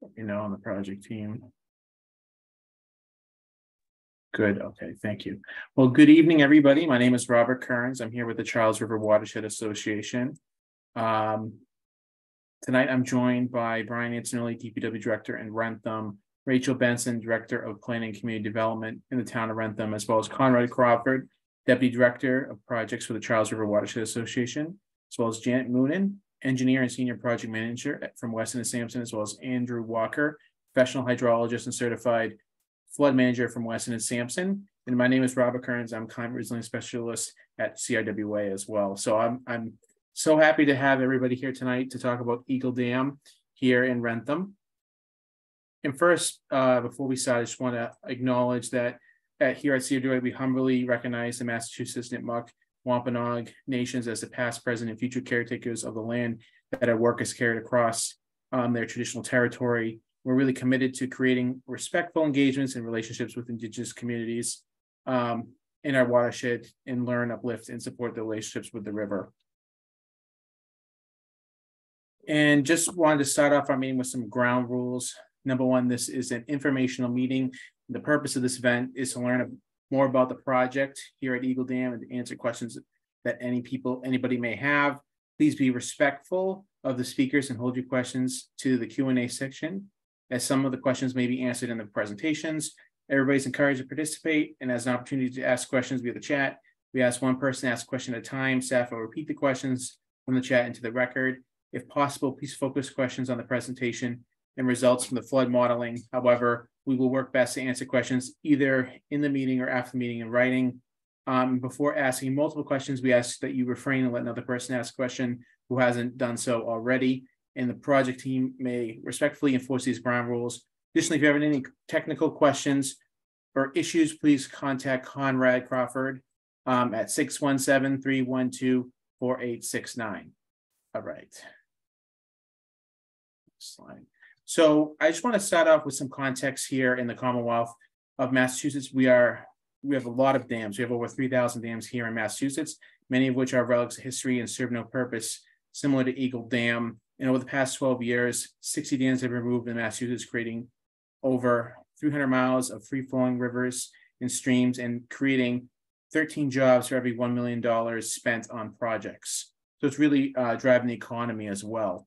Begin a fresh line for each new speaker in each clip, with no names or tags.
on the project team. Good. Okay. Thank you. Well, good evening, everybody. My name is Robert Kearns. I'm here with the Charles River Watershed Association. Tonight, I'm joined by Brian Antonelli, DPW Director in Wrentham, Rachel Benson, Director of Planning and Community Development in the Town of Wrentham, as well as Conrad Crawford, Deputy Director of Projects for the Charles River Watershed Association, as well as Janet Moonen, Engineer and Senior Project Manager from Weston Sampson, as well as Andrew Walker, Professional Hydrologist and Certified Flood Manager from Weston Sampson. And my name is Robert Kearns. I'm Climate Resilience Specialist at CRWA as well. So I'm so happy to have everybody here tonight to talk about Eagle Dam here in Wrentham. And first, before we start, I just want to acknowledge that here at CRWA, we humbly recognize the Massachusetts, Nipmuc, Wampanoag nations as the past, present, and future caretakers of the land that our work is carried across their traditional territory. We're really committed to creating respectful engagements and relationships with Indigenous communities in our watershed and learn, uplift, and support the relationships with the river. And just wanted to start off our meeting with some ground rules. Number one, this is an informational meeting. The purpose of this event is to learn more about the project here at Eagle Dam and to answer questions that anybody may have. Please be respectful of the speakers and hold your questions to the Q&A section, as some of the questions may be answered in the presentations. Everybody's encouraged to participate and has an opportunity to ask questions via the chat. We ask one person to ask a question at a time. Staff will repeat the questions from the chat into the record. If possible, please focus questions on the presentation and results from the flood modeling. However, we will work best to answer questions either in the meeting or after the meeting in writing. Before asking multiple questions, we ask that you refrain and let another person ask a question who hasn't done so already. And the project team may respectfully enforce these ground rules. Additionally, if you have any technical questions or issues, please contact Conrad Crawford at 617-312-4869. All right. Next slide. So I just want to start off with some context here in the Commonwealth of Massachusetts. We have a lot of dams. We have over 3,000 dams here in Massachusetts, many of which are relics of history and serve no purpose, similar to Eagle Dam. And over the past 12 years, 60 dams have been removed in Massachusetts, creating over 300 miles of free-flowing rivers and streams and creating 13 jobs for every $1 million spent on projects. So it's really driving the economy as well.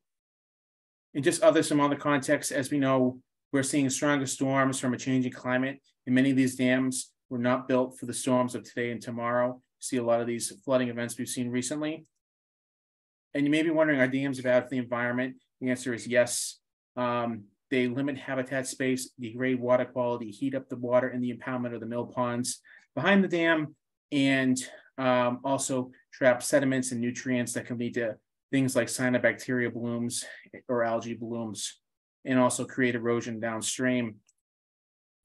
And just some other context, as we know, we're seeing stronger storms from a changing climate, and many of these dams were not built for the storms of today and tomorrow. You see a lot of these flooding events we've seen recently. And you may be wondering, are dams bad for the environment? The answer is yes. They limit habitat space, degrade water quality, heat up the water in the impoundment of the mill ponds behind the dam, and also trap sediments and nutrients that can lead to things like cyanobacteria blooms or algae blooms, and also create erosion downstream.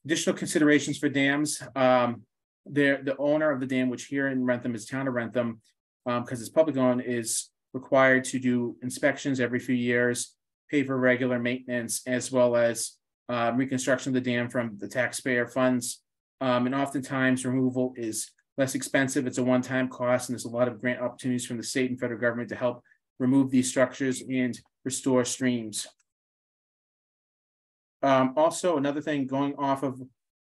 Additional considerations for dams. The owner of the dam, which here in Wrentham is Town of Wrentham, because it's public owned, is required to do inspections every few years, pay for regular maintenance, as well as reconstruction of the dam from the taxpayer funds. And oftentimes removal is less expensive. It's a one-time cost, and there's a lot of grant opportunities from the state and federal government to help remove these structures and restore streams. Also, another thing, going off of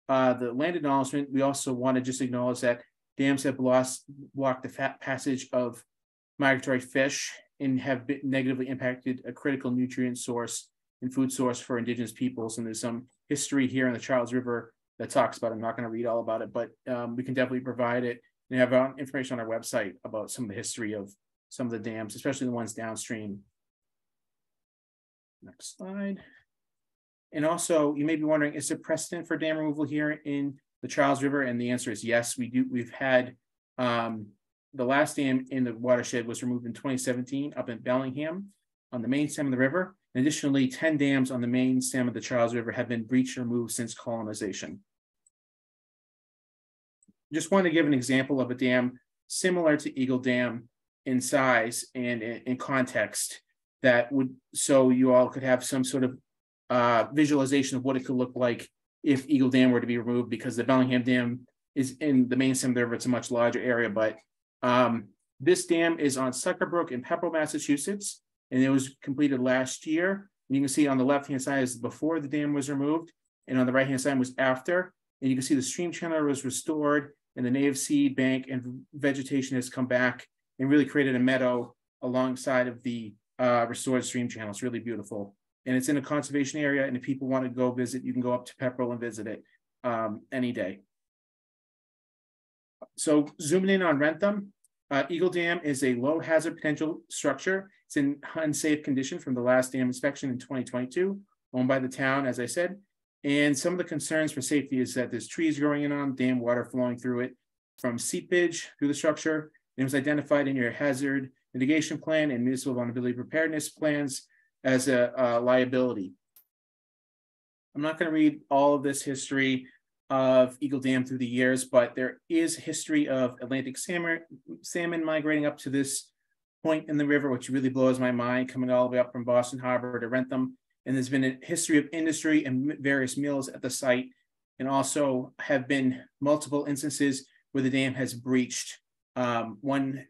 the land acknowledgement, we also want to just acknowledge that dams have blocked the passage of migratory fish and have negatively impacted a critical nutrient source and food source for Indigenous peoples. And there's some history here in the Charles River that talks about it. I'm not going to read all about it, but we can definitely provide it. And have information on our website about some of the history of some of the dams, especially the ones downstream. Next slide. And also, you may be wondering, is there precedent for dam removal here in the Charles River? And the answer is yes, we do. We've had the last dam in the watershed was removed in 2017 up in Bellingham on the main stem of the river. And additionally, 10 dams on the main stem of the Charles River have been breached or removed since colonization. Just want to give an example of a dam similar to Eagle Dam in size and in context that would, so you all could have some sort of visualization of what it could look like if Eagle Dam were to be removed, because the Bellingham Dam is in the main stem of the river. It's a much larger area, but this dam is on Brook in Pepperell, Massachusetts, and it was completed last year. And you can see on the left-hand side is before the dam was removed, and on the right-hand side was after. And you can see the stream channel was restored, and the native seed bank and vegetation has come back and really created a meadow alongside of the restored stream channel. It's really beautiful. And it's in a conservation area, and if people want to go visit, you can go up to Pepperell and visit it any day. So zooming in on Wrentham, Eagle Dam is a low hazard potential structure. It's in unsafe condition from the last dam inspection in 2022, owned by the town, as I said. And some of the concerns for safety is that there's trees growing in on dam, water flowing through it from seepage through the structure. It was identified in your hazard mitigation plan and municipal vulnerability preparedness plans as a liability. I'm not going to read all of this history of Eagle Dam through the years, but there is history of Atlantic salmon migrating up to this point in the river, which really blows my mind, coming all the way up from Boston Harbor to Wrentham. And there's been a history of industry and various mills at the site, and also have been multiple instances where the dam has breached. One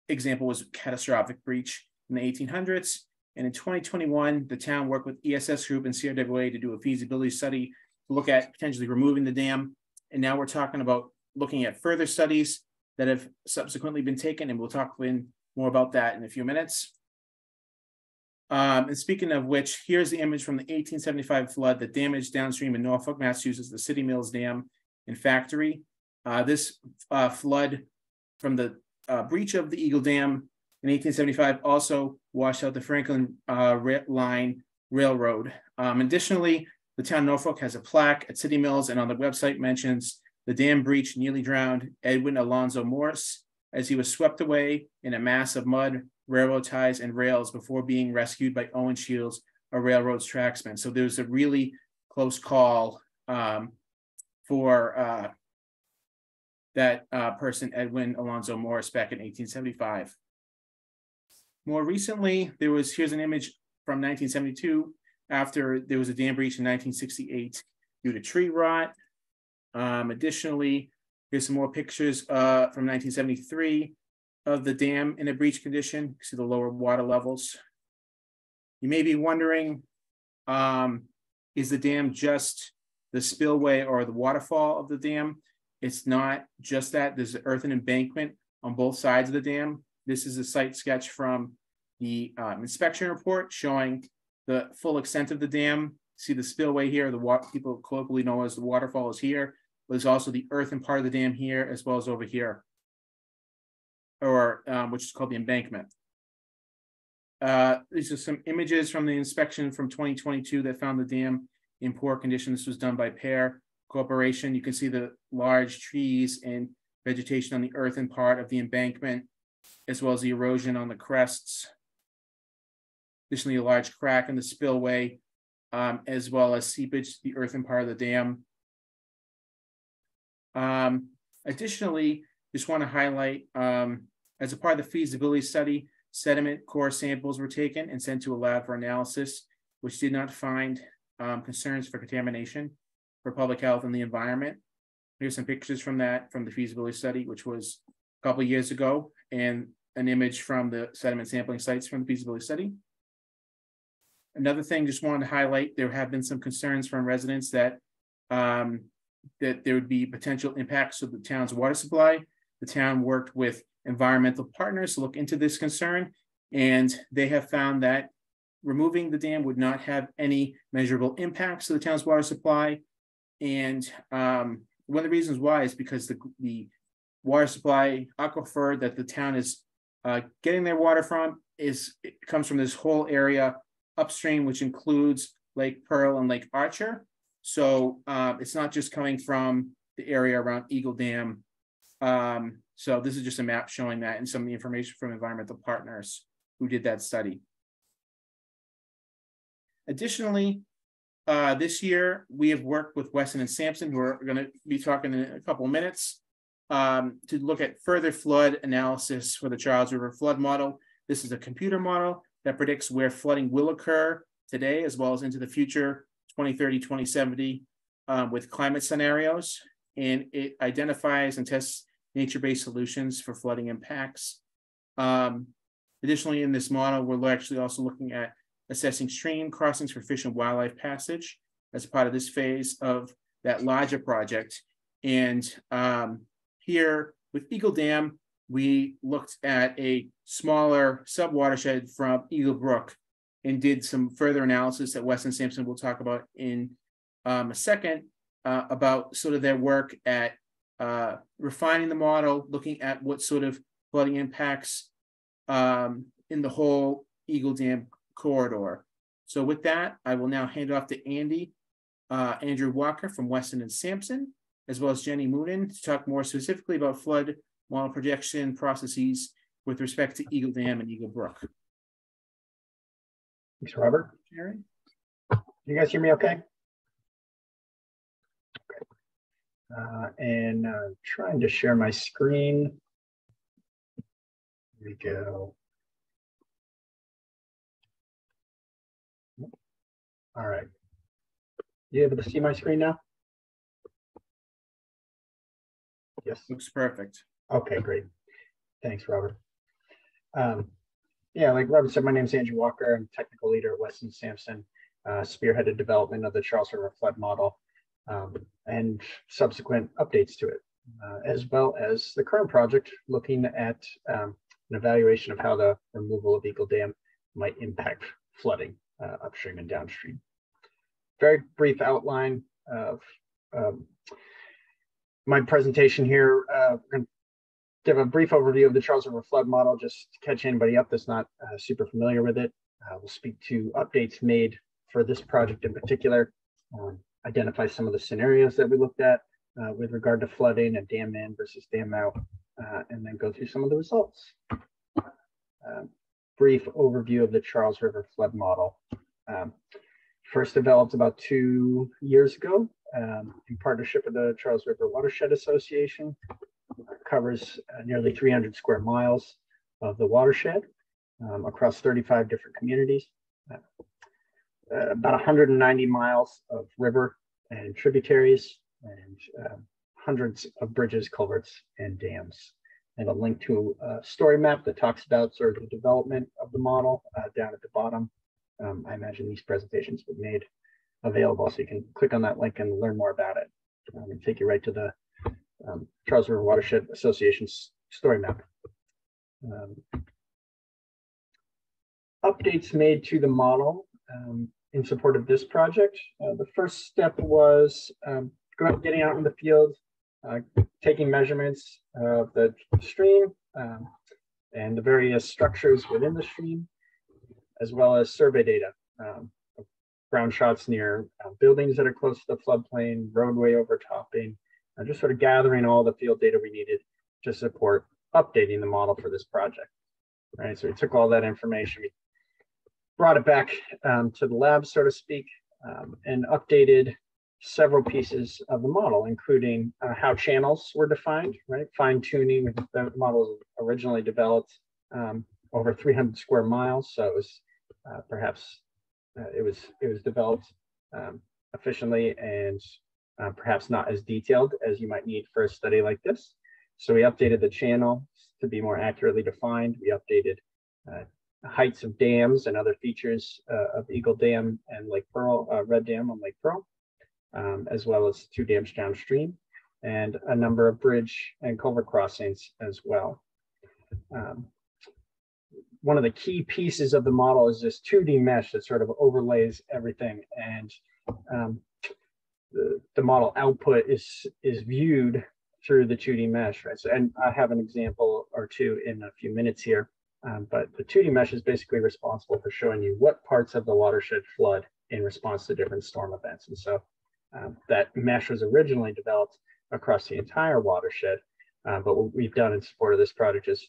example was a catastrophic breach in the 1800s. And in 2021, the town worked with ESS Group and CRWA to do a feasibility study to look at potentially removing the dam. And now we're talking about looking at further studies that have subsequently been taken, and we'll talk more about that in a few minutes. And speaking of which, here's the image from the 1875 flood that damaged downstream in Norfolk, Massachusetts, the City Mills Dam and Factory. This flood from the breach of the Eagle Dam in 1875 also washed out the Franklin Line Railroad. Additionally, the town of Norfolk has a plaque at City Mills, and on the website mentions the dam breach nearly drowned Edwin Alonzo Morse as he was swept away in a mass of mud, railroad ties, and rails before being rescued by Owen Shields, a railroad's tracksman. So there's a really close call for that person, Edwin Alonzo Morse, back in 1875. More recently, here's an image from 1972 after there was a dam breach in 1968 due to tree rot. Additionally, here's some more pictures from 1973 of the dam in a breach condition. You see the lower water levels. You may be wondering, is the dam just the spillway or the waterfall of the dam? It's not just that. There's an earthen embankment on both sides of the dam. This is a site sketch from the inspection report showing the full extent of the dam. See the spillway here, people colloquially know as the waterfall is here. There's also the earthen part of the dam here, as well as over here, or which is called the embankment. These are some images from the inspection from 2022 that found the dam in poor condition. This was done by Pear Corporation. You can see the large trees and vegetation on the earthen part of the embankment, as well as the erosion on the crests. Additionally, a large crack in the spillway, as well as seepage, the earthen part of the dam. Additionally, just want to highlight, as a part of the feasibility study, sediment core samples were taken and sent to a lab for analysis, which did not find concerns for contamination for public health and the environment. Here's some pictures from the feasibility study, which was a couple of years ago, and an image from the sediment sampling sites from the feasibility study. Another thing, just wanted to highlight, there have been some concerns from residents that that there would be potential impacts to the town's water supply. The town worked with environmental partners to look into this concern, and they have found that removing the dam would not have any measurable impacts to the town's water supply. And one of the reasons why is because the water supply aquifer that the town is getting their water from comes from this whole area upstream, which includes Lake Pearl and Lake Archer. So it's not just coming from the area around Eagle Dam. So this is just a map showing that, and some of the information from environmental partners who did that study. Additionally, this year we have worked with Weston and Sampson, who are going to be talking in a couple of minutes, to look at further flood analysis for the Charles River flood model. This is a computer model that predicts where flooding will occur today, as well as into the future, 2030, 2070, with climate scenarios. And it identifies and tests nature-based solutions for flooding impacts. Additionally, in this model, we're actually also looking at assessing stream crossings for fish and wildlife passage as part of this phase of that larger project. And here with Eagle Dam, we looked at a smaller sub-watershed from Eagle Brook and did some further analysis that Weston Sampson will talk about in a second, about sort of their work at refining the model, looking at what sort of flooding impacts in the whole Eagle Dam corridor. So with that, I will now hand it off to Andrew Walker from Weston and Sampson, as well as Jenny Moonen, to talk more specifically about flood model projection processes with respect to Eagle Dam and Eagle Brook.
Thanks, Robert.
Jerry?
You guys hear me okay? And trying to share my screen. Here we go. All right. You able to see my screen now? Yes.
Looks perfect.
Okay, great. Thanks, Robert. Yeah, like Robert said, my name is Andrew Walker. I'm technical leader at Weston Sampson, spearheaded development of the Charles River flood model and subsequent updates to it, as well as the current project looking at an evaluation of how the removal of Eagle Dam might impact flooding upstream and downstream. Very brief outline of my presentation here. We're going to give a brief overview of the Charles River flood model, just to catch anybody up that's not super familiar with it. We'll speak to updates made for this project in particular, identify some of the scenarios that we looked at with regard to flooding and dam in versus dam out, and then go through some of the results. Brief overview of the Charles River flood model. First developed about 2 years ago in partnership with the Charles River Watershed Association. Covers nearly 300 square miles of the watershed across 35 different communities. About 190 miles of river and tributaries, and hundreds of bridges, culverts, and dams. And a link to a story map that talks about sort of the development of the model down at the bottom. I imagine these presentations were made available, so you can click on that link and learn more about it. And take you right to the Charles River Watershed Association's story map. Updates made to the model in support of this project. The first step was getting out in the field, taking measurements of the stream and the various structures within the stream, as well as survey data, ground shots near buildings that are close to the floodplain, roadway overtopping, just sort of gathering all the field data we needed to support updating the model for this project. Right, so we took all that information, we brought it back to the lab, so to speak, and updated several pieces of the model, including how channels were defined, right? Fine tuning. The model was originally developed over 300 square miles, so it was perhaps it was developed efficiently and perhaps not as detailed as you might need for a study like this. So we updated the channel to be more accurately defined. We updated heights of dams and other features of Eagle Dam and Lake Pearl, Red Dam on Lake Pearl, as well as 2 dams downstream, and a number of bridge and culvert crossings as well. One of the key pieces of the model is this 2D mesh that sort of overlays everything, and the model output is viewed through the 2D mesh, right? So, and I have an example or two in a few minutes here, but the 2D mesh is basically responsible for showing you what parts of the watershed flood in response to different storm events. And so that mesh was originally developed across the entire watershed, but what we've done in support of this project is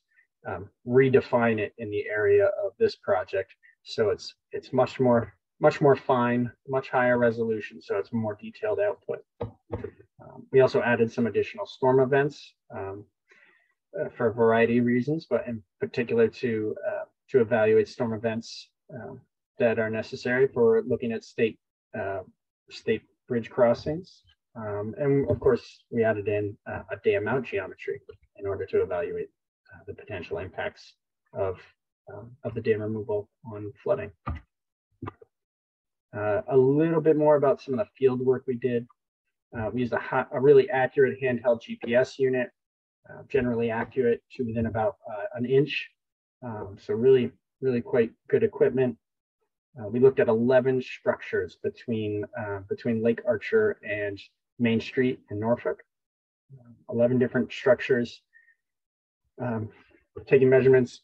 redefine it in the area of this project. So it's much more fine, much higher resolution, so it's more detailed output. We also added some additional storm events for a variety of reasons, but in particular to evaluate storm events that are necessary for looking at state bridge crossings. And of course, we added in a dam out geometry in order to evaluate the potential impacts of the dam removal on flooding. A little bit more about some of the field work we did. We used a really accurate handheld GPS unit, generally accurate to within about an inch. So really quite good equipment. We looked at 11 structures between Lake Archer and Main Street in Norfolk. 11 different structures, taking measurements,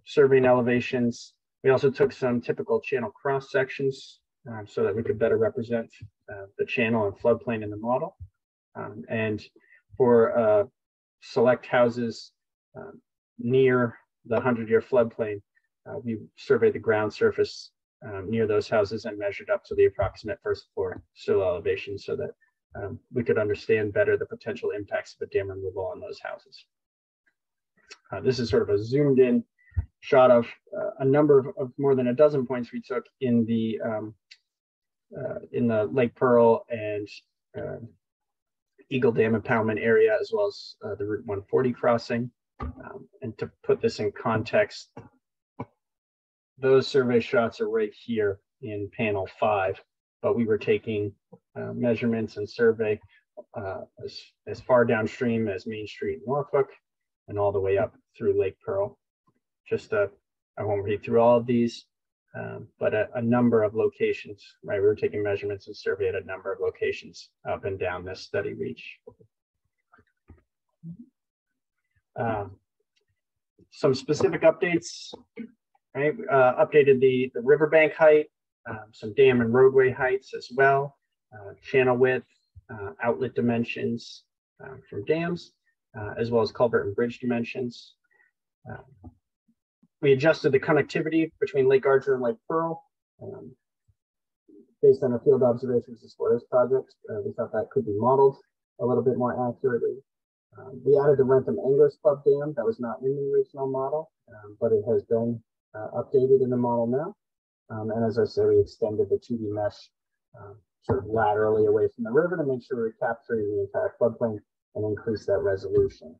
surveying elevations. We also took some typical channel cross sections so that we could better represent the channel and floodplain in the model. And for select houses near the 100-year floodplain, we surveyed the ground surface near those houses and measured up to the approximate first floor sill elevation so that we could understand better the potential impacts of a dam removal on those houses. This is sort of a zoomed in shot of a number of more than a dozen points we took in the Lake Pepperell and Eagle Dam impoundment area, as well as the Route 140 crossing. And to put this in context, those survey shots are right here in panel 5, but we were taking measurements and survey as far downstream as Main Street in Norfolk and all the way up through Lake Pepperell. I won't read through all of these, but a number of locations, right? We were taking measurements and survey at a number of locations up and down this study reach. Some specific updates, right? Updated the riverbank height, some dam and roadway heights as well, channel width, outlet dimensions from dams, as well as culvert and bridge dimensions. We adjusted the connectivity between Lake Archer and Lake Pepperell. Based on our field observations as for this project, we thought that could be modeled a little bit more accurately. We added the Wrentham Anglers Club Dam that was not in the original model, but it has been updated in the model now. And as I said, we extended the 2D mesh sort of laterally away from the river to make sure we're capturing the entire floodplain and increase that resolution.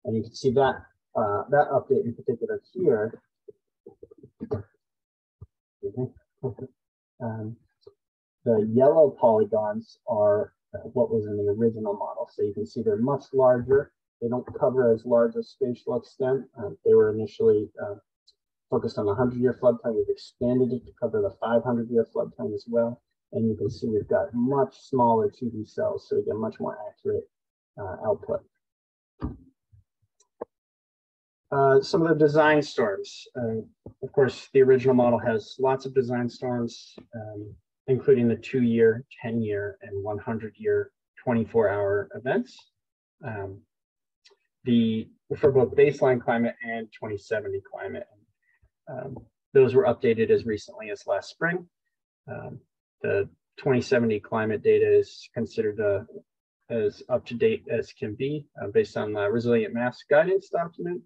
And you can see that that update in particular here. The yellow polygons are what was in the original model. So you can see they're much larger. They don't cover as large a spatial extent. They were initially focused on the 100-year floodplain. We've expanded it to cover the 500-year floodplain as well. And you can see we've got much smaller 2D cells, so we get much more accurate output. Some of the design storms. Of course, the original model has lots of design storms, including the 2-year, 10-year, and 100-year 24-hour events. For both baseline climate and 2070 climate. Those were updated as recently as last spring. The 2070 climate data is considered as up to date as can be based on the Resilient Mass Guidance document.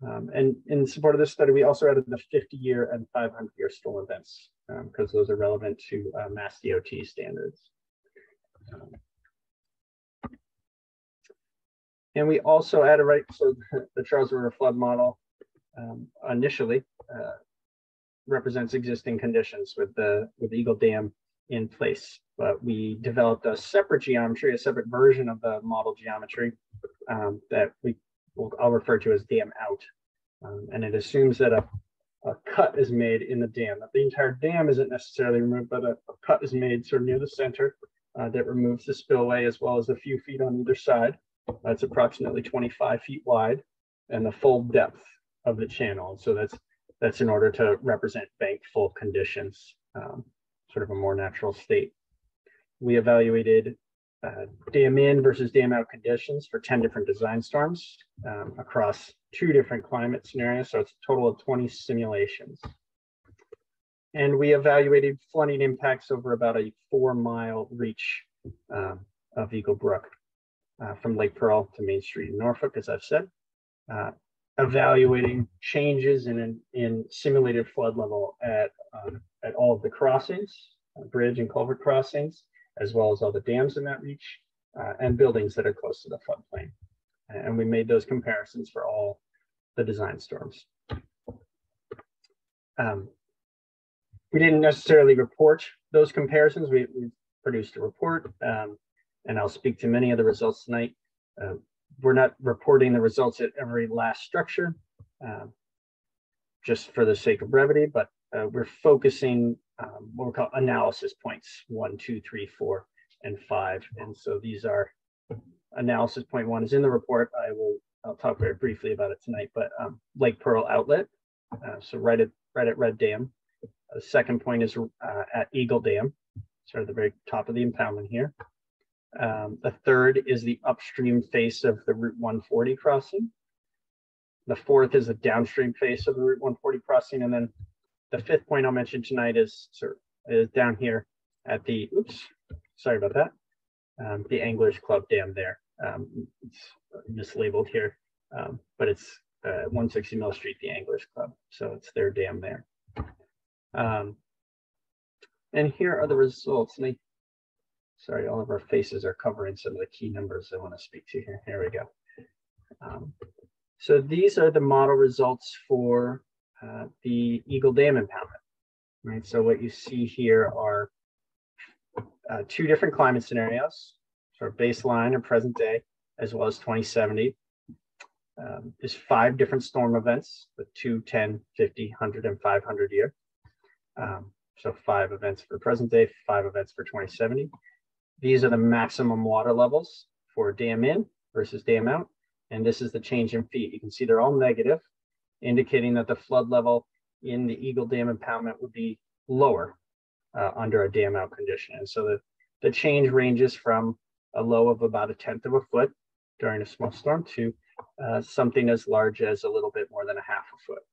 And in support of this study, we also added the 50-year and 500-year storm events because those are relevant to Mass DOT standards. And we also added, so the Charles River flood model initially represents existing conditions with the Eagle Dam in place, but we developed a separate geometry, a separate version of the model geometry that I'll refer to as dam out. And it assumes that a cut is made in the dam, that the entire dam isn't necessarily removed, but a cut is made sort of near the center that removes the spillway as well as a few feet on either side. That's approximately 25 feet wide and the full depth of the channel. So that's in order to represent bank full conditions, sort of a more natural state. We evaluated dam in versus dam out conditions for 10 different design storms across 2 different climate scenarios. So it's a total of 20 simulations. And we evaluated flooding impacts over about a 4-mile reach of Eagle Brook from Lake Pepperell to Main Street in Norfolk, as I've said, evaluating changes in simulated flood level at all of the crossings, bridge and culvert crossings, as well as all the dams in that reach and buildings that are close to the floodplain. And we made those comparisons for all the design storms. We didn't necessarily report those comparisons. We produced a report, and I'll speak to many of the results tonight. We're not reporting the results at every last structure, just for the sake of brevity, but we're focusing what we call analysis points, 1, 2, 3, 4, and 5. And so these are analysis point 1 is in the report. I'll talk very briefly about it tonight, but Lake Pearl outlet, so right at Red Dam. The second point is at Eagle Dam, sort of the very top of the impoundment here. The third is the upstream face of the Route 140 crossing. The fourth is the downstream face of the Route 140 crossing. And then the fifth point I'll mention tonight is down here at the, sorry about that, the Anglers Club Dam there. It's mislabeled here, but it's 160 Mill Street, the Anglers Club. So it's their dam there. And here are the results. And sorry, all of our faces are covering some of the key numbers I want to speak to here. Here we go. So these are the model results for the Eagle Dam impoundment. Right. So what you see here are 2 different climate scenarios, sort of baseline and present day, as well as 2070. There's 5 different storm events, the 2, 10, 50, 100, and 500 year. So 5 events for present day, 5 events for 2070. These are the maximum water levels for dam in versus dam out. And this is the change in feet. You can see they're all negative, indicating that the flood level in the Eagle Dam impoundment would be lower under a dam out condition. And so the change ranges from a low of about 1/10 of a foot during a small storm to something as large as a little bit more than 1/2 a foot.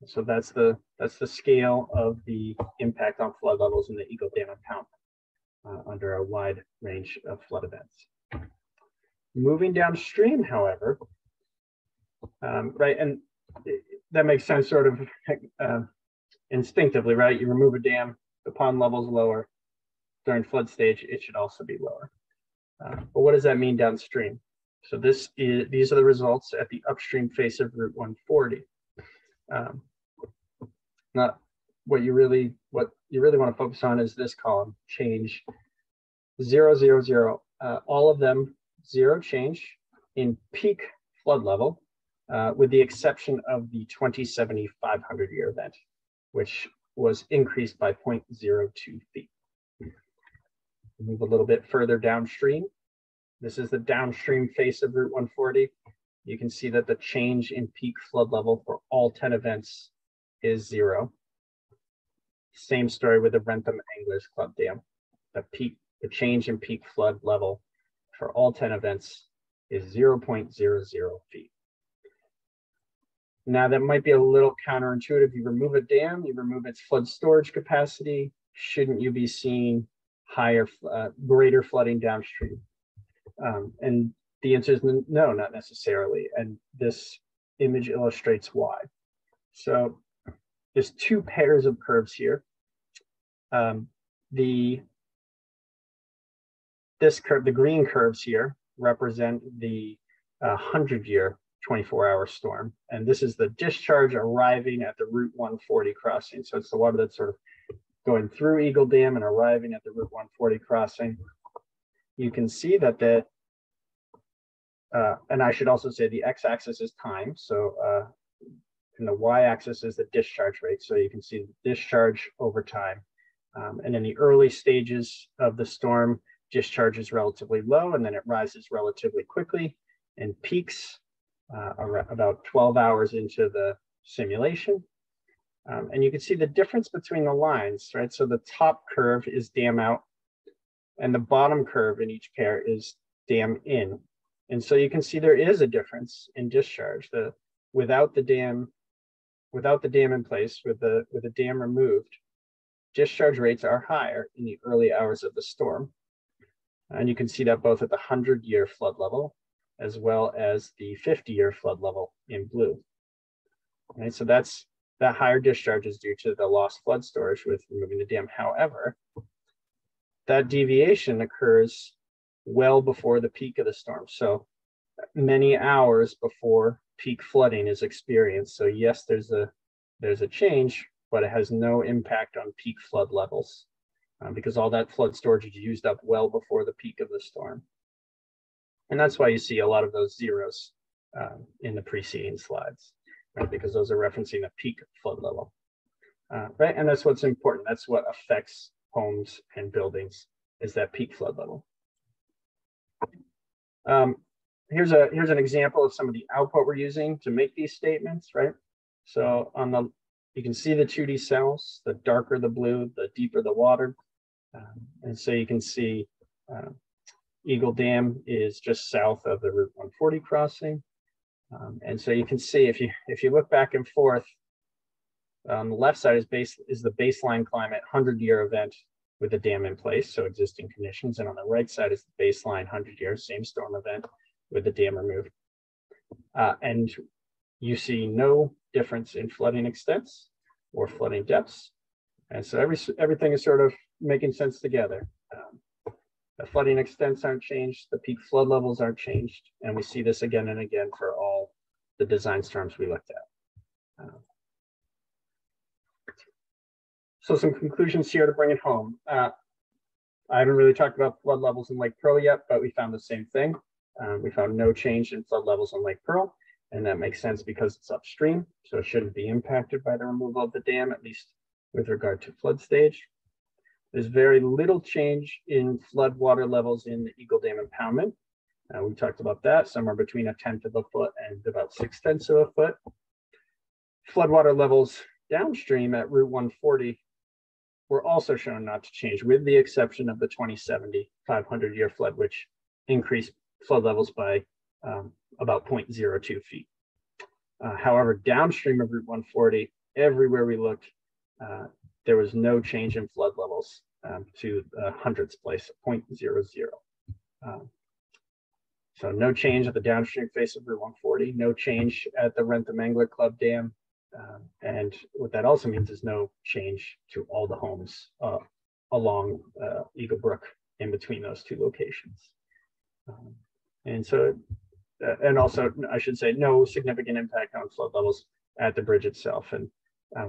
So that's the scale of the impact on flood levels in the Eagle Dam impoundment under a wide range of flood events. Moving downstream, however, right, and that makes sense sort of instinctively, right? You remove a dam, the pond level's lower. During flood stage, it should also be lower. But what does that mean downstream? So these are the results at the upstream face of Route 140. Not what you really want to focus on is this column, change 0, 0, 0. All of them 0 change in peak flood level, with the exception of the 2070 500 year event, which was increased by 0.02 feet. Move a little bit further downstream. This is the downstream face of Route 140. You can see that the change in peak flood level for all 10 events is 0. Same story with the Wrentham Anglers Club Dam. The change in peak flood level for all 10 events is 0.00 feet. Now that might be a little counterintuitive. You remove a dam, you remove its flood storage capacity. Shouldn't you be seeing greater flooding downstream? And the answer is no, not necessarily. And this image illustrates why. So there's 2 pairs of curves here. This curve, the green curves here, represent the 100-year 24-hour storm. And this is the discharge arriving at the Route 140 crossing. So it's the water that's sort of going through Eagle Dam and arriving at the Route 140 crossing. You can see that and I should also say the x-axis is time. So and the y-axis is the discharge rate. So you can see the discharge over time. And in the early stages of the storm, discharge is relatively low, and then it rises relatively quickly and peaks about 12 hours into the simulation. And you can see the difference between the lines, right? So the top curve is dam out, and the bottom curve in each pair is dam in. And so you can see there is a difference in discharge. Without the dam in place, with the dam removed, discharge rates are higher in the early hours of the storm. And you can see that both at the 100-year flood level, as well as the 50-year flood level in blue. Right, so that higher discharge is due to the lost flood storage with removing the dam. However, that deviation occurs well before the peak of the storm. So many hours before peak flooding is experienced. So yes, there's a change, but it has no impact on peak flood levels because all that flood storage is used up well before the peak of the storm. And that's why you see a lot of those zeros in the preceding slides, right? Because those are referencing a peak flood level, right? And that's what's important. That's what affects homes and buildings, is that peak flood level. Here's an example of some of the output we're using to make these statements, right? So you can see the 2D cells. The darker the blue, the deeper the water. And so you can see Eagle Dam is just south of the Route 140 crossing. And so you can see if you look back and forth, on the left side is the baseline climate 100-year event with the dam in place, so existing conditions. And on the right side is the baseline 100-year same storm event with the dam removed. And you see no difference in flooding extents or flooding depths. And so everything is sort of making sense together. The flooding extents aren't changed, the peak flood levels aren't changed, and we see this again and again for all the design storms we looked at. So some conclusions here to bring it home. I haven't really talked about flood levels in Lake Pearl yet, but we found the same thing. We found no change in flood levels in Lake Pearl, and that makes sense because it's upstream, so it shouldn't be impacted by the removal of the dam, at least with regard to flood stage. There's very little change in flood water levels in the Eagle Dam impoundment. We talked about that, somewhere between 1/10 of a foot and about 6/10 of a foot. Floodwater levels downstream at Route 140 were also shown not to change, with the exception of the 2070 500-year flood, which increased flood levels by about 0.02 feet. However, downstream of Route 140, everywhere we looked, there was no change in flood levels to the hundredths place, 0.00. So no change at the downstream face of Route 140, no change at the Wrentham Angler Club Dam. And what that also means is no change to all the homes along Eagle Brook in between those two locations. And so, and also I should say, no significant impact on flood levels at the bridge itself. And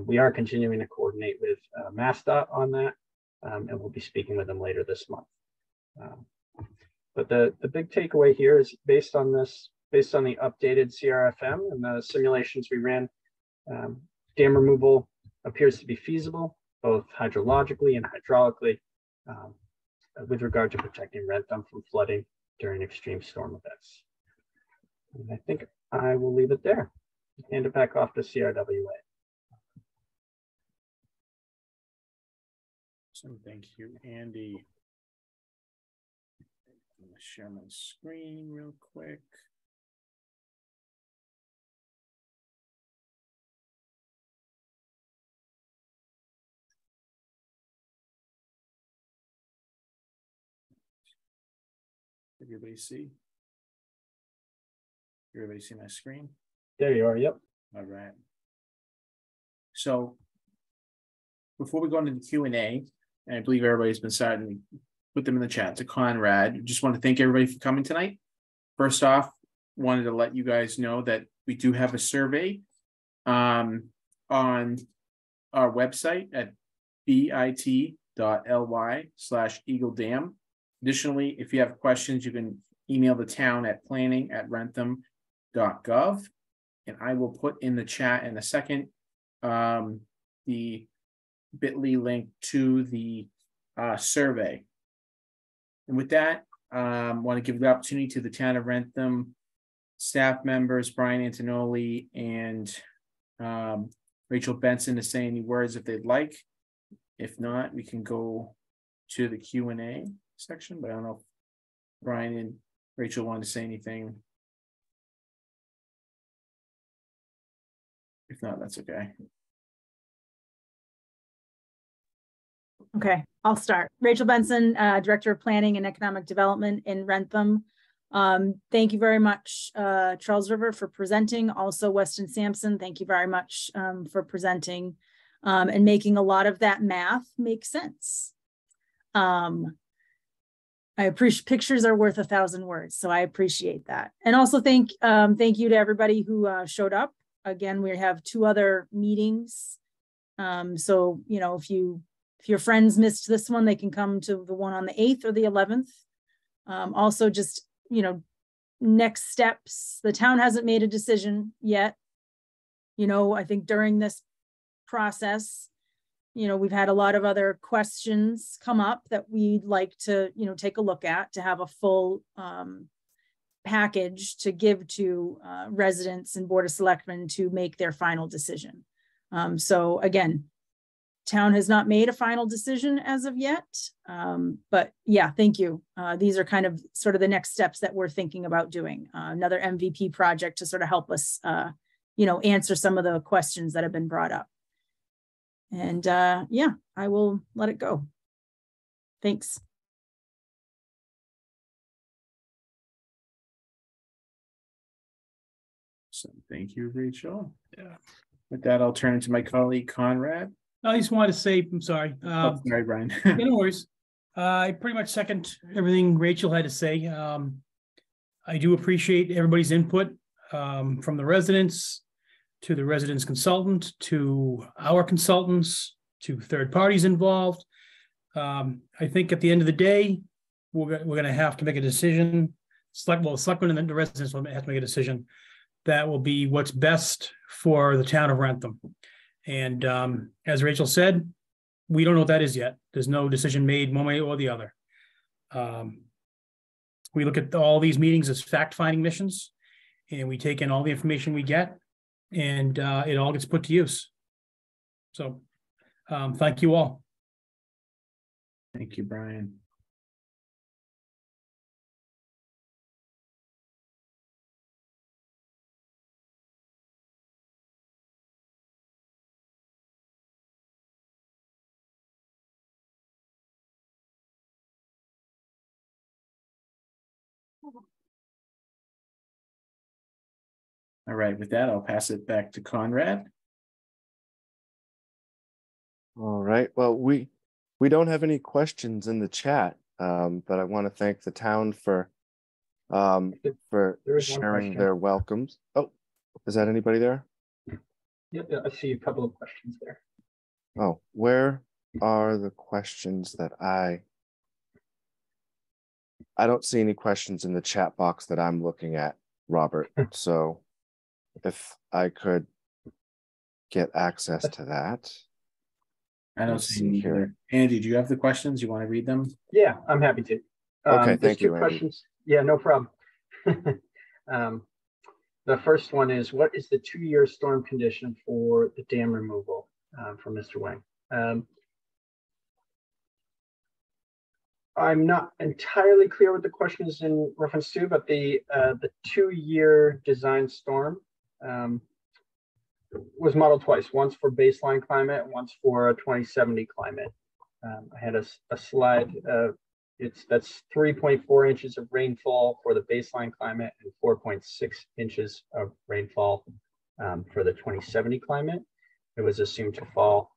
we are continuing to coordinate with MassDOT on that, and we'll be speaking with them later this month. But the big takeaway here is based on the updated CRFM and the simulations we ran, dam removal appears to be feasible, both hydrologically and hydraulically, with regard to protecting Wrentham from flooding during extreme storm events. And I think I will leave it there. Hand it back off to CRWA.
So thank you, Andy. I'm gonna share my screen real quick. Everybody see? Everybody see my screen?
There you are, yep.
All right. So before we go into the Q&A, and I believe everybody's been starting to put them in the chat, to Conrad, just want to thank everybody for coming tonight. First off, wanted to let you guys know that we do have a survey on our website at bit.ly/Eagle Dam. Additionally, if you have questions, you can email the town at planning@wrentham.gov. And I will put in the chat in a second the bit.ly link to the survey. And with that, I want to give the opportunity to the Town of Wrentham staff members, Brian Antonoli and Rachel Benson, to say any words if they'd like. If not, we can go to the Q&A section, but I don't know if Brian and Rachel wanted to say anything. If not, that's okay.
Okay, I'll start. Rachel Benson, Director of Planning and Economic Development in Wrentham. Thank you very much, Charles River, for presenting. Also, Weston Sampson, thank you very much for presenting and making a lot of that math make sense. I appreciate, pictures are worth 1,000 words, so I appreciate that. And also thank you to everybody who showed up. Again, we have 2 other meetings So, you know, if your friends missed this one, they can come to the one on the 8th or the 11th. Also just, you know, next steps, the town hasn't made a decision yet. You know, I think during this process, you know, we've had a lot of other questions come up that we'd like to, you know, take a look at to have a full package to give to residents and Board of Selectmen to make their final decision. So again, town has not made a final decision as of yet, but yeah, thank you. These are kind of sort of the next steps that we're thinking about doing. Another MVP project to sort of help us, you know, answer some of the questions that have been brought up. And yeah, I will let it go. Thanks.
So thank you, Rachel. Yeah. With that, I'll turn it to my colleague, Conrad.
I just wanted to say, I'm sorry.
Sorry, Brian.
No worries. I pretty much second everything Rachel had to say. I do appreciate everybody's input, from the residents to the residents consultant, to our consultants, to third parties involved. I think at the end of the day, we're going to have to make a decision. The selectmen and the residents will have to make a decision that will be what's best for the town of Wrentham. And as Rachel said, we don't know what that is yet. There's no decision made one way or the other. We look at all these meetings as fact-finding missions, and we take in all the information we get, and it all gets put to use. So thank you all.
Thank you, Brian. All right, with that, I'll pass it back to Conrad.
All right, well, we don't have any questions in the chat, but I want to thank the town for sharing their welcomes. Oh, is that anybody there?
Yep, I see a couple of questions there.
Oh, where are the questions that I don't see any questions in the chat box that I'm looking at, Robert. So if I could get access to that.
I don't see any here. Andy, do you have the questions? You want to read them?
Yeah, I'm happy to.
Okay, thank you, Andy.
Questions. Yeah, no problem. The first one is, what is the 2-year storm condition for the dam removal, from Mr. Wang? I'm not entirely clear what the question is in reference to, but the 2-year design storm was modeled twice, once for baseline climate, once for a 2070 climate. I had a slide, that's 3.4 inches of rainfall for the baseline climate and 4.6 inches of rainfall for the 2070 climate. It was assumed to fall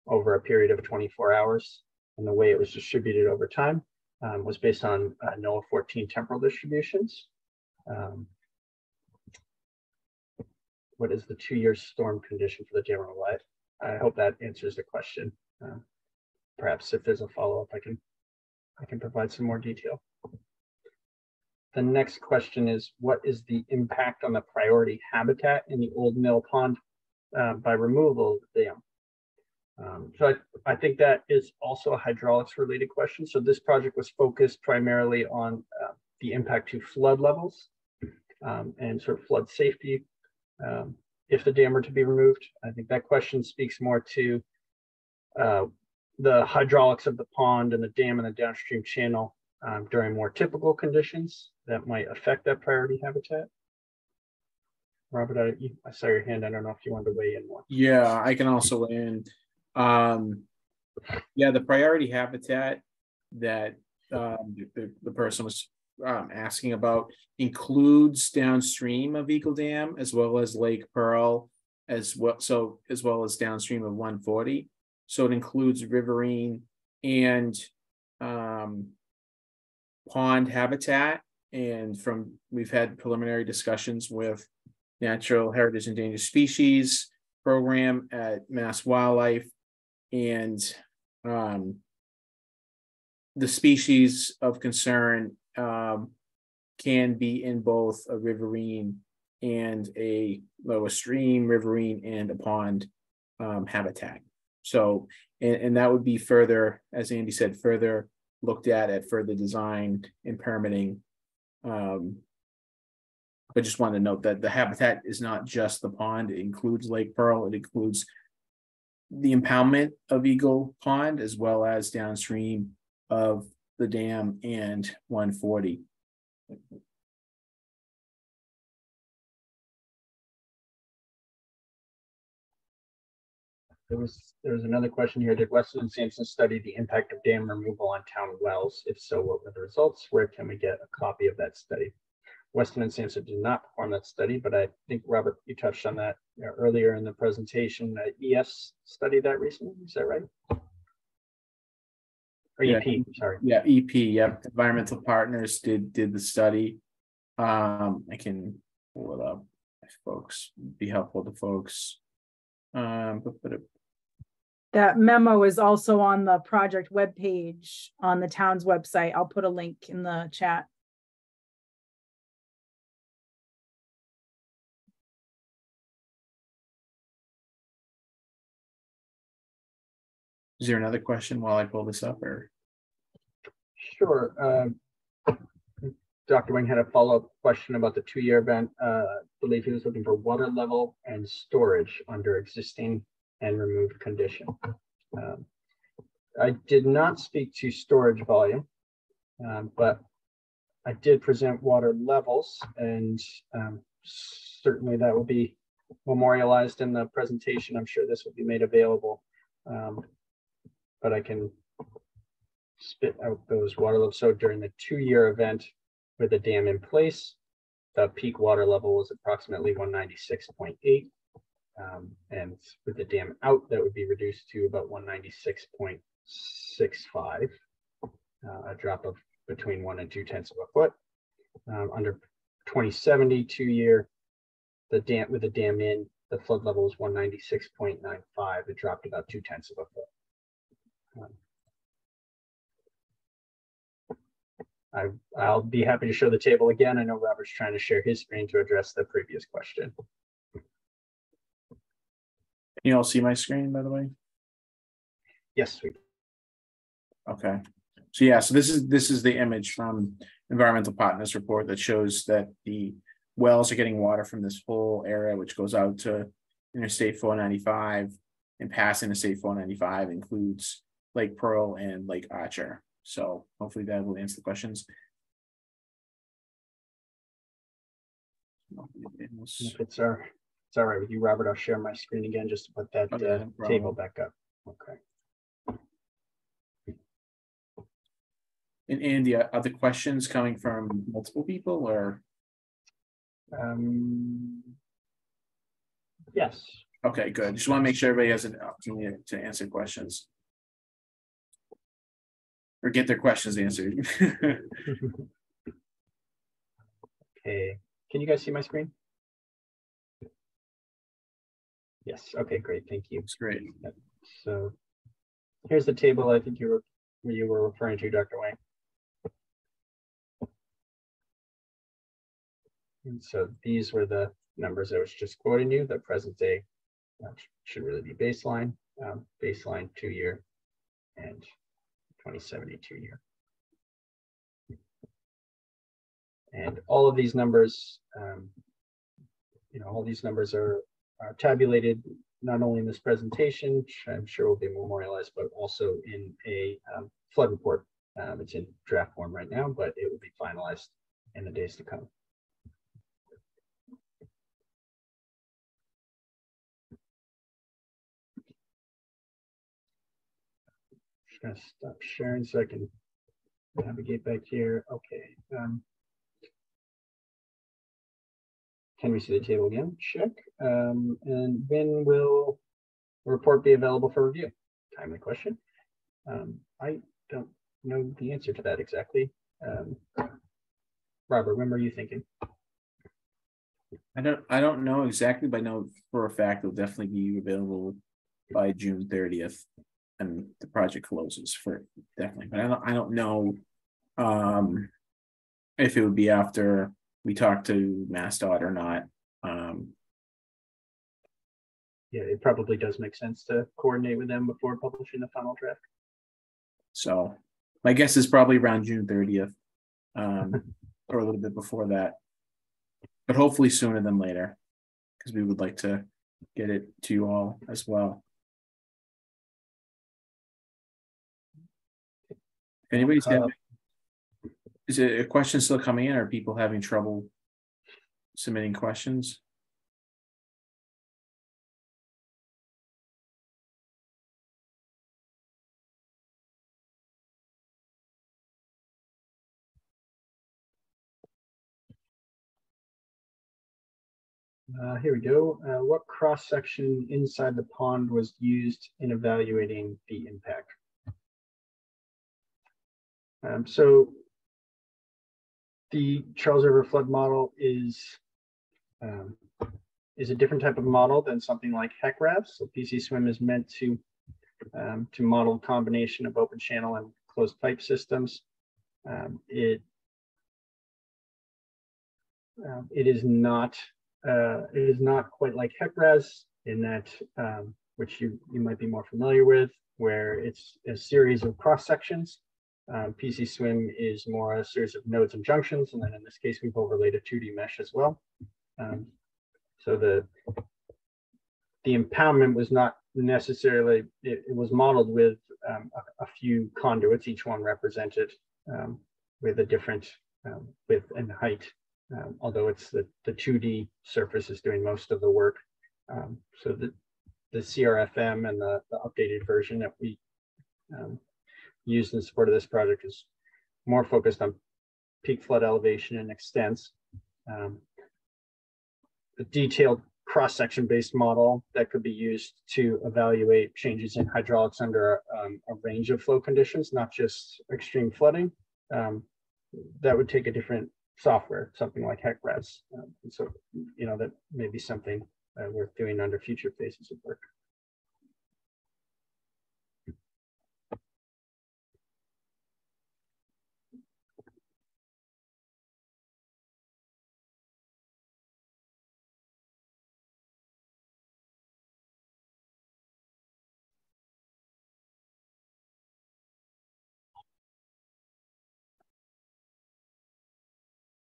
over a period of 24 hours, and the way it was distributed over time was based on NOAA 14 temporal distributions. What is the 2-year storm condition for the general life? I hope that answers the question. Perhaps if there's a follow-up, I can provide some more detail. The next question is, what is the impact on the priority habitat in the old mill pond by removal of the dam? So I think that is also a hydraulics related question. So this project was focused primarily on the impact to flood levels and sort of flood safety. If the dam were to be removed, I think that question speaks more to the hydraulics of the pond and the dam and the downstream channel during more typical conditions that might affect that priority habitat. Robert, I saw your hand. I don't know if you wanted to weigh in more.
Yeah, I can also weigh in. Yeah, the priority habitat that the person was asking about includes downstream of Eagle Dam as well as Lake Pearl as well as downstream of 140. So it includes riverine and pond habitat. And we've had preliminary discussions with natural heritage endangered species program at Mass Wildlife, and the species of concern can be in both a riverine and a lower stream, riverine and a pond habitat. So, and that would be further, as Andy said, further looked at further design and permitting. I just wanted to note that the habitat is not just the pond, it includes Lake Pearl, it includes the impoundment of Eagle Pond, as well as downstream of the dam and 140.
There was another question here. Did Weston and Sampson study the impact of dam removal on town wells? If so, what were the results? Where can we get a copy of that study? Weston and Sampson did not perform that study, but I think, Robert, you touched on that earlier in the presentation. ES studied that recently, is that right? Or
Yeah.
EP, sorry.
Yeah, EP, yep. Environmental Partners did the study. I can pull it up if folks be helpful to folks.
That memo is also on the project webpage on the town's website. I'll put a link in the chat.
Is there another question while I pull this up, or?
Sure. Dr. Wing had a follow-up question about the 2-year event. I believe he was looking for water level and storage under existing and removed condition. I did not speak to storage volume, but I did present water levels, and certainly that will be memorialized in the presentation. I'm sure this will be made available, but I can spit out those water levels. So during the 2-year event with the dam in place, the peak water level was approximately 196.8. And with the dam out, that would be reduced to about 196.65, a drop of between 1 and 2/10 of a foot. Under 2070 2-year, the dam with the dam in, the flood level was 196.95. It dropped about 2/10 of a foot. I'll be happy to show the table again. I know Robert's trying to share his screen to address the previous question.
Can you all see my screen, by the way?
Yes, sweet.
Okay. So yeah, so this is the image from Environmental Partners report that shows that the wells are getting water from this whole area, which goes out to Interstate 495, and past Interstate 495 includes Lake Pearl and Lake Archer. So hopefully that will answer the questions.
If it's all right with you, Robert, I'll share my screen again just to put that table back up. Okay.
And Andy, are the questions coming from multiple people, or?
Yes.
Okay, good. Just want to make sure everybody has an opportunity to answer questions. Or get their questions answered.
Okay. Can you guys see my screen? Yes. Okay, great. Thank you.
That's great.
So here's the table I think you were referring to, Dr. Wang. And so these were the numbers I was just quoting you. The present day should really be baseline, baseline 2-year, and 2070 2-year. And all of these numbers, all these numbers are tabulated not only in this presentation, which I'm sure will be memorialized, but also in a flood report. It's in draft form right now, but it will be finalized in the days to come. Just gonna stop sharing so I can navigate back here. Okay. Can we see the table again? Check. And when will the report be available for review? Timely question. I don't know the answer to that exactly. Robert, when were you thinking?
I don't know exactly, but I know for a fact it'll definitely be available by June 30th. And the project closes for definitely, but I don't know if it would be after we talk to MassDOT or not.
Yeah, it probably does make sense to coordinate with them before publishing the final draft.
So my guess is probably around June 30th, or a little bit before that, but hopefully sooner than later, because we would like to get it to you all as well. If anybody's having, is it a question still coming in, or are people having trouble submitting questions?
Here we go. What cross-section inside the pond was used in evaluating the impact? So the Charles River flood model is a different type of model than something like Hydrograph. So PC Swim is meant to model a combination of open channel and closed pipe systems. It is not quite like Hydrograph in that, which you might be more familiar with, where it's a series of cross sections. PC Swim is more a series of nodes and junctions, and then in this case we've overlaid a 2D mesh as well. So the impoundment was not necessarily, it was modeled with a few conduits, each one represented with a different width and height, although it's the 2D surface is doing most of the work. So the CRFM and the updated version that we used in support of this project is more focused on peak flood elevation and extents. The detailed cross-section based model that could be used to evaluate changes in hydraulics under a range of flow conditions, not just extreme flooding. That would take a different software, something like Hydrograph. And so, you know, that may be something worth doing under future phases of work.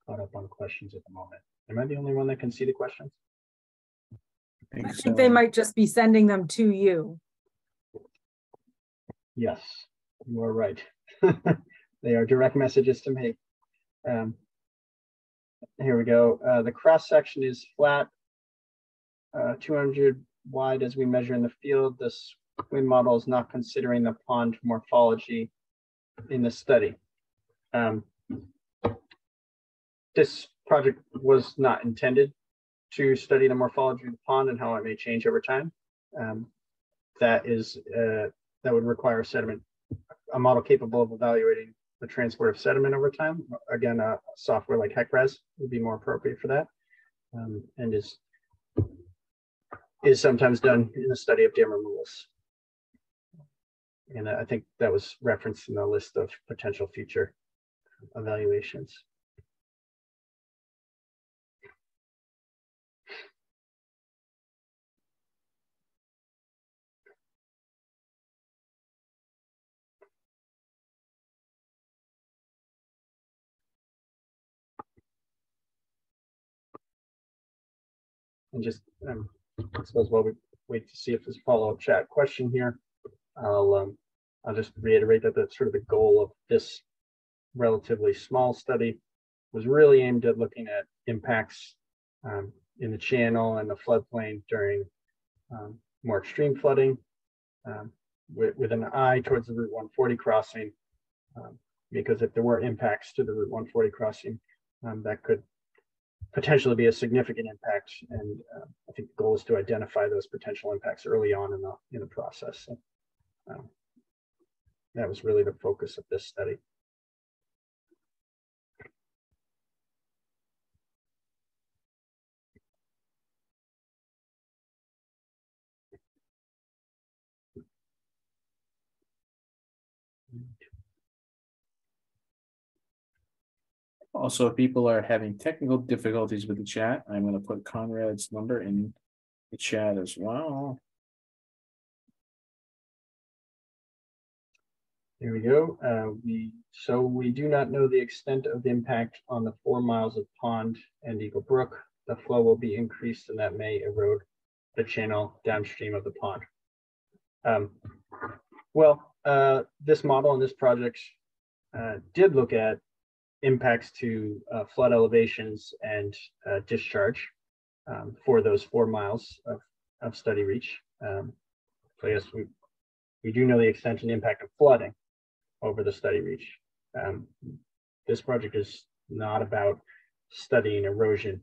Caught up on questions at the moment. Am I the only one that can see the questions?
I think they might just be sending them to you.
Yes, you are right. They are direct messages to me. Here we go. The cross section is flat, 200 wide as we measure in the field. This wind model is not considering the pond morphology in the study. This project was not intended to study the morphology of the pond and how it may change over time. That would require a model capable of evaluating the transport of sediment over time. Again, a software like Hydrograph would be more appropriate for that, and is sometimes done in the study of dam removals. And I think that was referenced in the list of potential future evaluations. And just, I suppose while we wait to see if there's a follow-up chat question here, I'll just reiterate that that's sort of the goal of this relatively small study was really aimed at looking at impacts in the channel and the floodplain during more extreme flooding, with an eye towards the Route 140 crossing, because if there were impacts to the Route 140 crossing, that could potentially be a significant impact, and I think the goal is to identify those potential impacts early on in the process. So, that was really the focus of this study.
Also, if people are having technical difficulties with the chat, I'm going to put Conrad's number in the chat as well.
There we go. We do not know the extent of the impact on the 4 miles of pond and Eagle Brook. The flow will be increased and that may erode the channel downstream of the pond. This model and this project did look at impacts to flood elevations and discharge for those 4 miles of study reach. So yes, we do know the extent and impact of flooding over the study reach. This project is not about studying erosion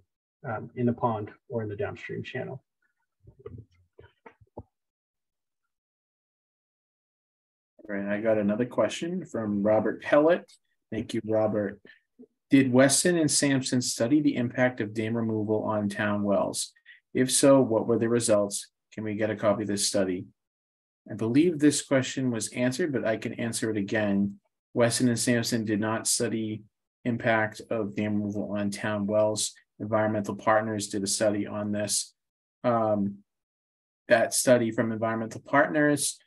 in the pond or in the downstream channel.
All right, I got another question from Robert Pellet. Thank you, Robert. Did Weston and Sampson study the impact of dam removal on town wells? If so, what were the results? Can we get a copy of this study? I believe this question was answered, but I can answer it again. Weston and Sampson did not study impact of dam removal on town wells. Environmental Partners did a study on this. That study from Environmental Partners,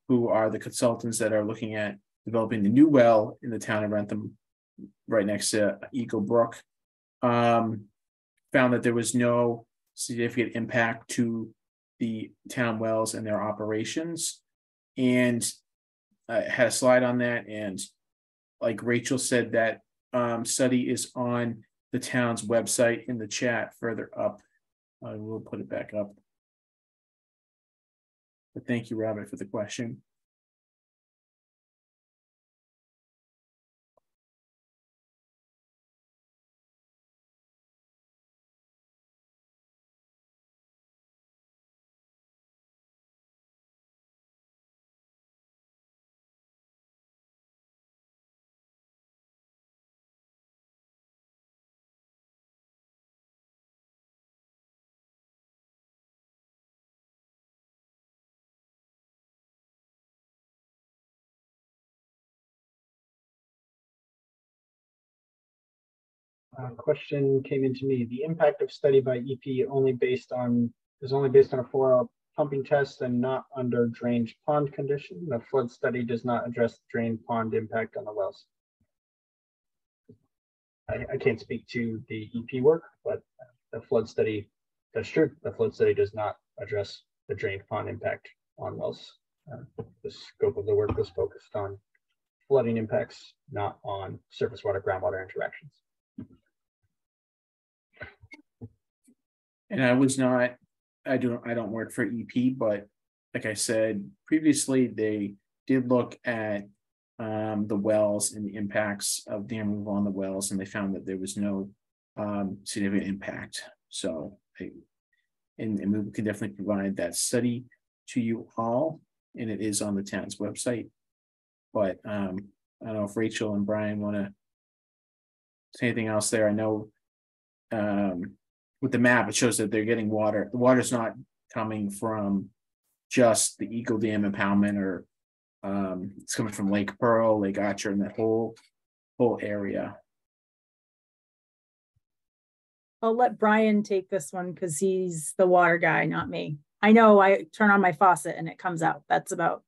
who are the consultants that are looking at developing the new well in the town of Wrentham, right next to Eagle Brook, found that there was no significant impact to the town wells and their operations. And I had a slide on that. And like Rachel said, that study is on the town's website in the chat further up. I will put it back up. But thank you, Robert, for the question.
Question came into me. The impact of study by EP is only based on a 4-hour pumping test and not under drained pond condition. The flood study does not address drained pond impact on the wells. I can't speak to the EP work, but the flood study, that's true. The flood study does not address the drained pond impact on wells. The scope of the work was focused on flooding impacts, not on surface water, groundwater interactions.
And I don't work for EP, but like I said previously, they did look at the wells and the impacts of dam removal on the wells, and they found that there was no significant impact. So and we can definitely provide that study to you all, and it is on the town's website. But I don't know if Rachel and Brian want to say anything else there. I know with the map, it shows that they're getting water. The water's not coming from just the Eagle Dam impoundment, or it's coming from Lake Pearl, Lake Archer, and that whole area.
I'll let Brian take this one because he's the water guy, not me. I know I turn on my faucet and it comes out. That's about.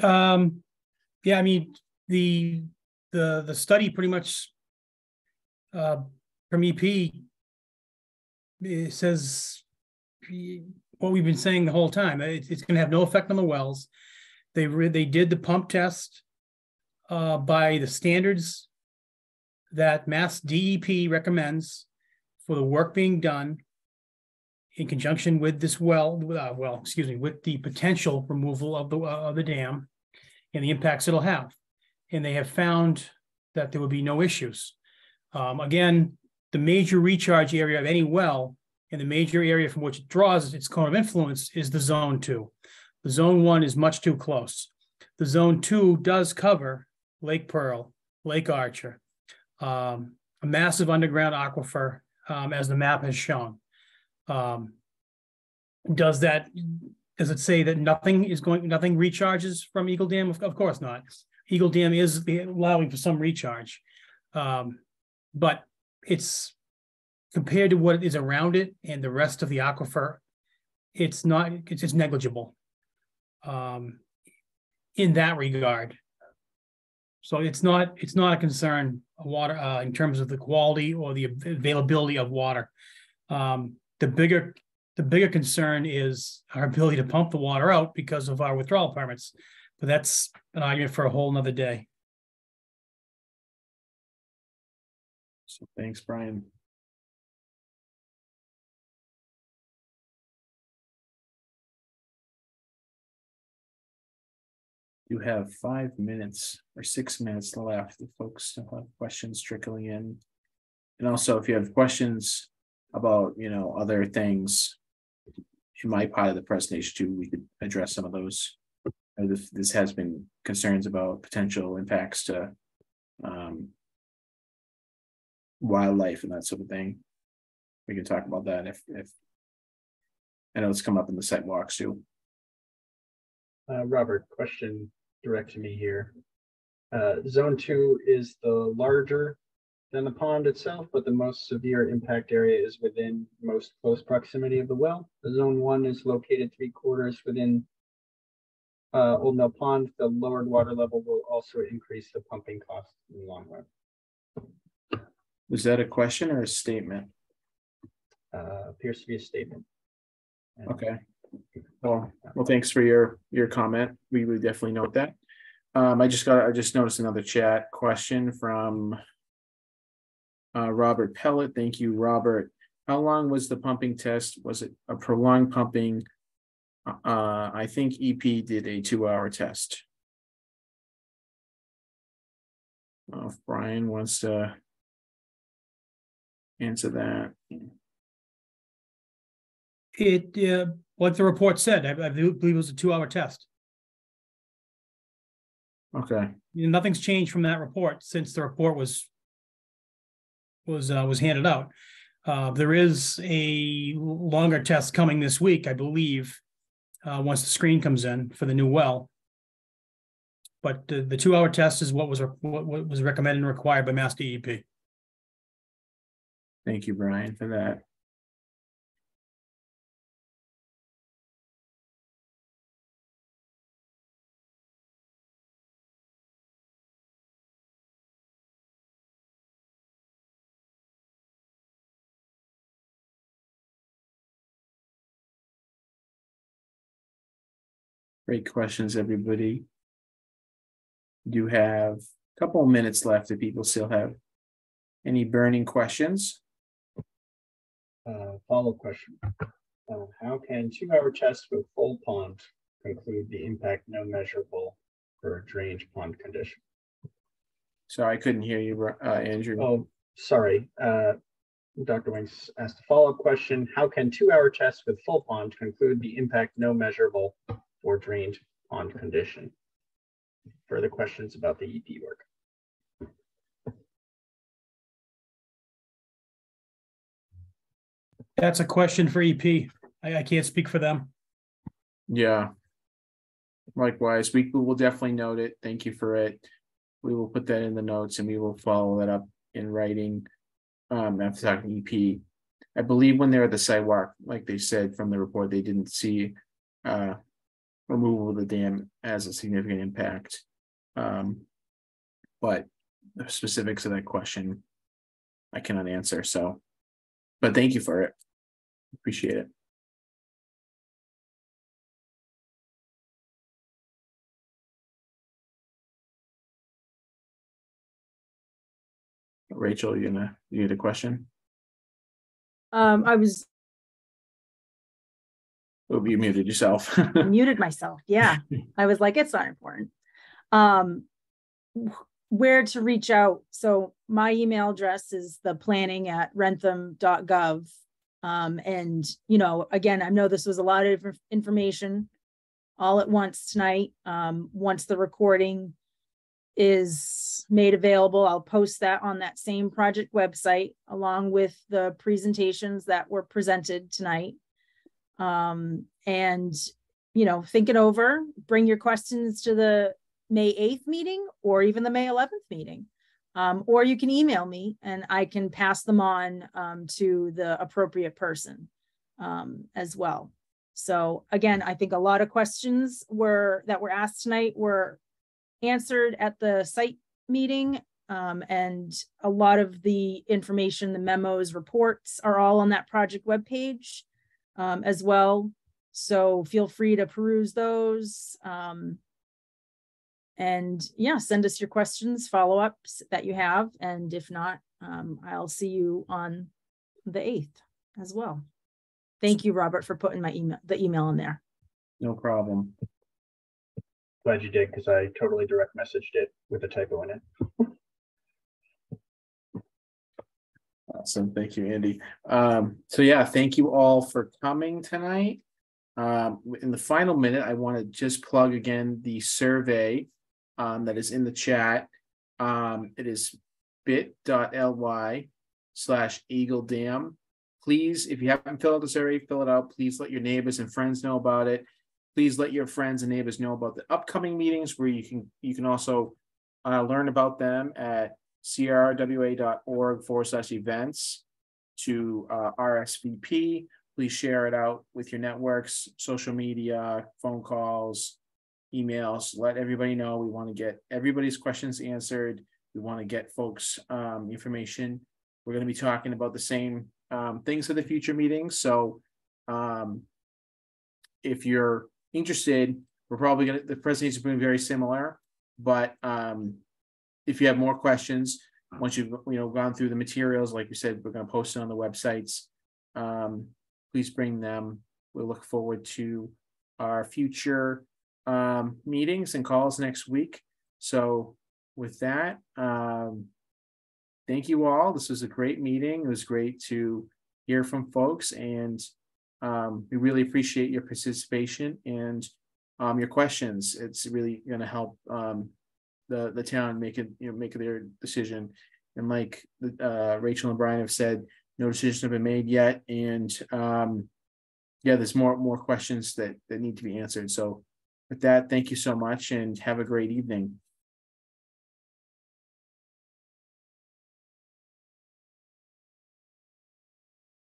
Yeah, I mean, the study pretty much from EP, it says what we've been saying the whole time. It's going to have no effect on the wells. They did the pump test by the standards that Mass DEP recommends for the work being done in conjunction with this with the potential removal of the dam and the impacts it'll have. And they have found that there will be no issues. Again, the major recharge area of any well and the major area from which it draws its cone of influence is the zone 2. The zone 1 is much too close. The zone 2 does cover Lake Pearl, Lake Archer, a massive underground aquifer, as the map has shown. Does that Does it say that nothing recharges from Eagle Dam? Of course not. Eagle Dam is allowing for some recharge. But it's compared to what is around it and the rest of the aquifer, it's negligible in that regard. So it's not a concern of water in terms of the quality or the availability of water. The bigger concern is our ability to pump the water out because of our withdrawal permits. But that's an argument for a whole nother day.
So thanks, Brian. You have 5 minutes or 6 minutes left if folks still have questions trickling in. And also if you have questions about, other things in my part of the presentation too, we could address some of those. This has been concerns about potential impacts to wildlife and that sort of thing. We can talk about that if I know it's come up in the sidewalks too.
Robert, question direct to me here. Zone 2 is the larger than the pond itself, but the most severe impact area is within most close proximity of the well. The Zone 1 is located 3/4 within Old Mill Pond. The lowered water level will also increase the pumping cost in the long run.
Was that a question or a statement?
Appears to be a statement.
Okay. Well, thanks for your comment. We would definitely note that. I just noticed another chat question from Robert Pellet. Thank you, Robert. How long was the pumping test? Was it a prolonged pumping? I think EP did a 2-hour test. If Brian wants to answer that.
Like the report said, I believe it was a 2-hour test.
Okay.
Nothing's changed from that report since the report was handed out. There is a longer test coming this week, I believe, once the screen comes in for the new well. But the 2-hour test is what was recommended and required by Mass DEP.
Thank you, Brian, for that. Great questions, everybody. We do have a couple of minutes left if people still have any burning questions.
Follow-up question. How can 2-hour tests with full pond conclude the impact no measurable for a drainage pond condition?
Sorry, I couldn't hear you, Andrew.
Oh, sorry. Dr. Winks asked a follow-up question. How can 2-hour tests with full pond conclude the impact no measurable for drained pond condition? Further questions about the EP work?
That's a question for EP. I can't speak for them.
Yeah. Likewise, we will definitely note it. Thank you for it. We will put that in the notes and we will follow that up in writing. After talking EP, I believe when they're at the sidewalk, like they said from the report, they didn't see removal of the dam as a significant impact. But the specifics of that question, I cannot answer. So, but thank you for it. Appreciate it. Rachel, you had a question?
I was
Oh, you muted yourself.
muted myself. Yeah. I was like, it's not important. Where to reach out. So my email address is theplanning@wrentham.gov. And, again, I know this was a lot of information all at once tonight. Once the recording is made available, I'll post that on that same project website along with the presentations that were presented tonight. And, think it over, bring your questions to the May 8th meeting or even the May 11th meeting. Or you can email me and I can pass them on to the appropriate person as well. So again, I think a lot of questions that were asked tonight were answered at the site meeting. And a lot of the information, the memos, reports are all on that project webpage as well. So feel free to peruse those. And yeah, send us your questions, follow-ups that you have. And if not, I'll see you on the 8th as well. Thank you, Robert, for putting the email in there.
No problem.
Glad you did, because I totally direct messaged it with a typo in it.
Awesome. Thank you, Andy. So yeah, thank you all for coming tonight. In the final minute, I want to just plug again the survey that is in the chat. It is bit.ly/Eagle Dam. Please, if you haven't filled out the survey, fill it out. Please let your neighbors and friends know about it. Please let your friends and neighbors know about the upcoming meetings where you can also learn about them at crwa.org/events to RSVP. Please share it out with your networks, social media, phone calls, emails. Let everybody know. We want to get everybody's questions answered. We want to get folks information. We're going to be talking about the same things for the future meetings. So if you're interested, we're probably going to, the presentations are very similar, but if you have more questions, once you've gone through the materials, like we said, we're going to post it on the websites. Please bring them. We'll look forward to our future meetings and calls next week. So with that, thank you all. This was a great meeting. It was great to hear from folks, and we really appreciate your participation and your questions. It's really going to help the town make their decision. And like Rachel and Brian have said, no decisions have been made yet, and yeah, there's more questions that need to be answered. So with that, thank you so much and have a great evening.